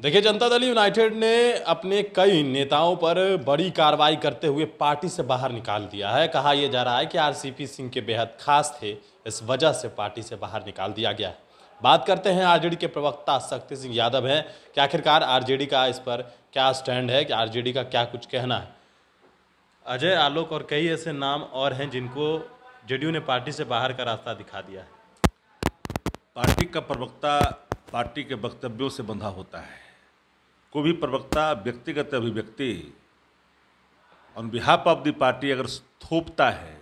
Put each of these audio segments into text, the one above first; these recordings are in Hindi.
देखिए, जनता दल यूनाइटेड ने अपने कई नेताओं पर बड़ी कार्रवाई करते हुए पार्टी से बाहर निकाल दिया है। कहा यह जा रहा है कि आरसीपी सिंह के बेहद खास थे, इस वजह से पार्टी से बाहर निकाल दिया गया है। बात करते हैं आरजेडी के प्रवक्ता शक्ति सिंह यादव हैं कि आखिरकार आरजेडी का इस पर क्या स्टैंड है, कि आरजेडी का क्या कुछ कहना है। अजय, आलोक और कई ऐसे नाम और हैं जिनको जेडीयू ने पार्टी से बाहर का रास्ता दिखा दिया है। पार्टी का प्रवक्ता पार्टी के वक्तव्यों से बंधा होता है। कोई भी प्रवक्ता व्यक्तिगत अभिव्यक्ति on behalf of the party अगर थोपता है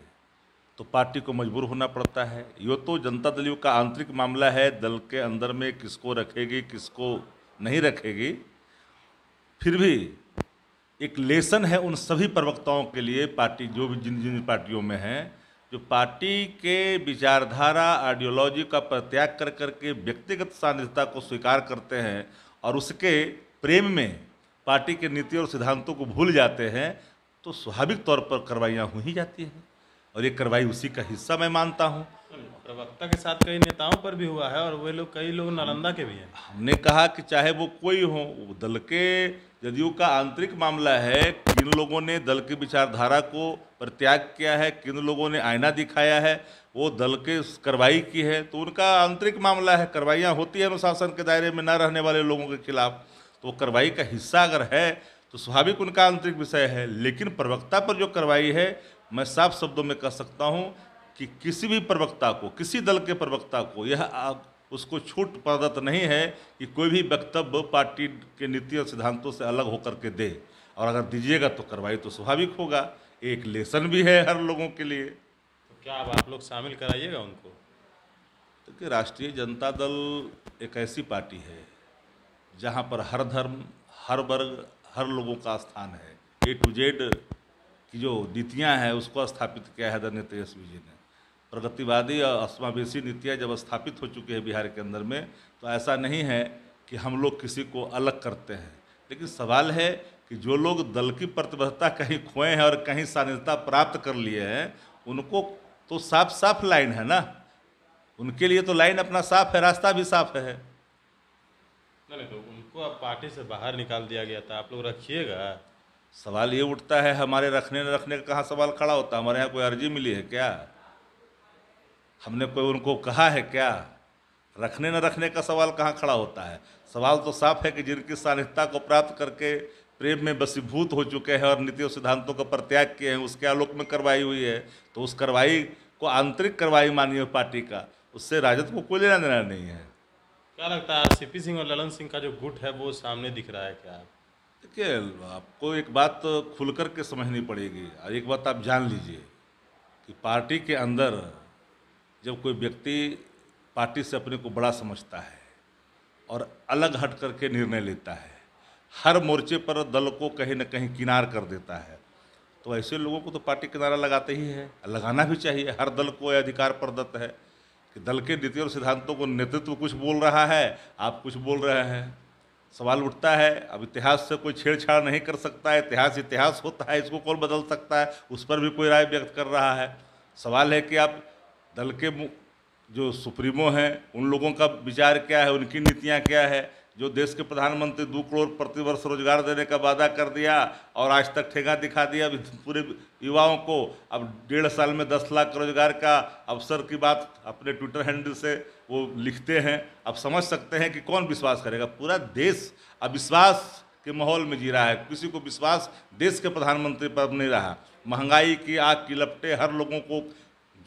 तो पार्टी को मजबूर होना पड़ता है। यो तो जनता दल का आंतरिक मामला है, दल के अंदर में किसको रखेगी किसको नहीं रखेगी। फिर भी एक लेसन है उन सभी प्रवक्ताओं के लिए, पार्टी जो भी जिन जिन पार्टियों में हैं, जो पार्टी के विचारधारा आइडियोलॉजी का परित्याग कर करके व्यक्तिगत सानिध्यता को स्वीकार करते हैं और उसके प्रेम में पार्टी के नीति और सिद्धांतों को भूल जाते हैं, तो स्वाभाविक तौर पर कार्रवाइयाँ हो ही जाती हैं और ये कार्रवाई उसी का हिस्सा मैं मानता हूँ। प्रवक्ता के साथ कई नेताओं पर भी हुआ है और वे लोग कई लोग नालंदा के भी हैं। हमने कहा कि चाहे वो कोई हो, वो दल के जदयू का आंतरिक मामला है, किन लोगों ने दल की विचारधारा को परित्याग किया है, किन लोगों ने आईना दिखाया है, वो दल के कार्रवाई की है, तो उनका आंतरिक मामला है। कार्रवाइयाँ होती है अनुशासन के दायरे में न रहने वाले लोगों के खिलाफ, तो कार्रवाई का हिस्सा अगर है तो स्वाभाविक उनका आंतरिक विषय है। लेकिन प्रवक्ता पर जो कार्रवाई है, मैं साफ शब्दों में कह सकता हूँ कि किसी भी प्रवक्ता को, किसी दल के प्रवक्ता को यह उसको छूट प्रदत्त नहीं है कि कोई भी वक्तव्य पार्टी के नीति और सिद्धांतों से अलग होकर के दे, और अगर दीजिएगा तो कार्रवाई तो स्वाभाविक होगा। एक लेसन भी है हर लोगों के लिए। तो क्या अब आप लोग शामिल कराइएगा उनको? देखिए, राष्ट्रीय जनता दल एक ऐसी पार्टी है जहाँ पर हर धर्म, हर वर्ग, हर लोगों का स्थान है। ए टू जेड की जो नीतियाँ हैं उसको स्थापित किया है आदरणीय तेजस्वी जी ने। प्रगतिवादी और समावेशी नीतियाँ जब स्थापित हो चुकी है बिहार के अंदर में, तो ऐसा नहीं है कि हम लोग किसी को अलग करते हैं। लेकिन सवाल है कि जो लोग दल की प्रतिबद्धता कहीं खोए हैं और कहीं सानिध्यता प्राप्त कर लिए हैं, उनको तो साफ साफ लाइन है ना, उनके लिए तो लाइन अपना साफ है, रास्ता भी साफ है। नहीं तो उनको अब पार्टी से बाहर निकाल दिया गया था, आप लोग रखिएगा। सवाल ये उठता है, हमारे रखने न रखने का कहाँ सवाल खड़ा होता है? हमारे यहाँ कोई अर्जी मिली है क्या? हमने कोई उनको कहा है क्या? रखने न रखने का सवाल कहाँ खड़ा होता है? सवाल तो साफ है कि जिनकी सानिध्यता को प्राप्त करके प्रेम में बसीभूत हो चुके हैं और नीति और सिद्धांतों का परित्याग किए हैं, उसके आलोक में कार्रवाई हुई है, तो उस कार्रवाई को आंतरिक कार्रवाई मानिए पार्टी का, उससे राजद को कोई लेना देना नहीं है। क्या लगता है सीपी सिंह और ललन सिंह का जो गुट है वो सामने दिख रहा है क्या? देखिए, आपको एक बात खुल कर के समझनी पड़ेगी और एक बात आप जान लीजिए कि पार्टी के अंदर जब कोई व्यक्ति पार्टी से अपने को बड़ा समझता है और अलग हट करके निर्णय लेता है, हर मोर्चे पर दल को कहीं न कहीं किनार कर देता है, तो ऐसे लोगों को तो पार्टी किनारा लगाते ही है, लगाना भी चाहिए। हर दल को यह अधिकार प्रदत्त है कि दल के नीति और सिद्धांतों को नेतृत्व कुछ बोल रहा है, आप कुछ बोल रहे हैं। सवाल उठता है, अब इतिहास से कोई छेड़छाड़ नहीं कर सकता है, इतिहास इतिहास होता है, इसको कौन बदल सकता है? उस पर भी कोई राय व्यक्त कर रहा है। सवाल है कि आप दल के जो सुप्रीमो हैं उन लोगों का विचार क्या है, उनकी नीतियां क्या है। जो देश के प्रधानमंत्री 2 करोड़ प्रतिवर्ष रोजगार देने का वादा कर दिया और आज तक ठेका दिखा दिया पूरे युवाओं को, अब 1.5 साल में 10 लाख रोजगार का अवसर की बात अपने ट्विटर हैंडल से वो लिखते हैं। अब समझ सकते हैं कि कौन विश्वास करेगा। पूरा देश अविश्वास के माहौल में जी रहा है, किसी को विश्वास देश के प्रधानमंत्री पर नहीं रहा। महंगाई की आग की लपटें हर लोगों को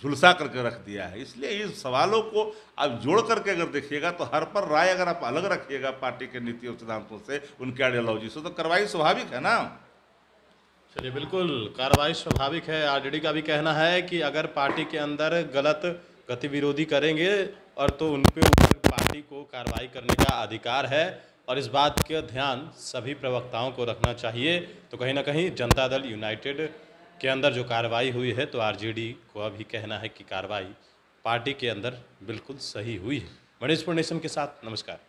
झुलसा करके रख दिया है। इसलिए इस सवालों को आप जोड़ करके अगर देखिएगा तो हर पर राय अगर आप अलग रखिएगा पार्टी के नीति और सिद्धांतों से, उनके आइडियोलॉजी से, तो कार्रवाई स्वाभाविक है ना। चलिए, बिल्कुल कार्रवाई स्वाभाविक है। आरजेडी का भी कहना है कि अगर पार्टी के अंदर गलत गतिविरोधी करेंगे और तो उन पे ऊपर पार्टी को कार्रवाई करने का अधिकार है और इस बात का ध्यान सभी प्रवक्ताओं को रखना चाहिए। तो कहीं ना कहीं जनता दल यूनाइटेड के अंदर जो कार्रवाई हुई है, तो आरजेडी को अभी कहना है कि कार्रवाई पार्टी के अंदर बिल्कुल सही हुई है। मणिपुर नेशन के साथ नमस्कार।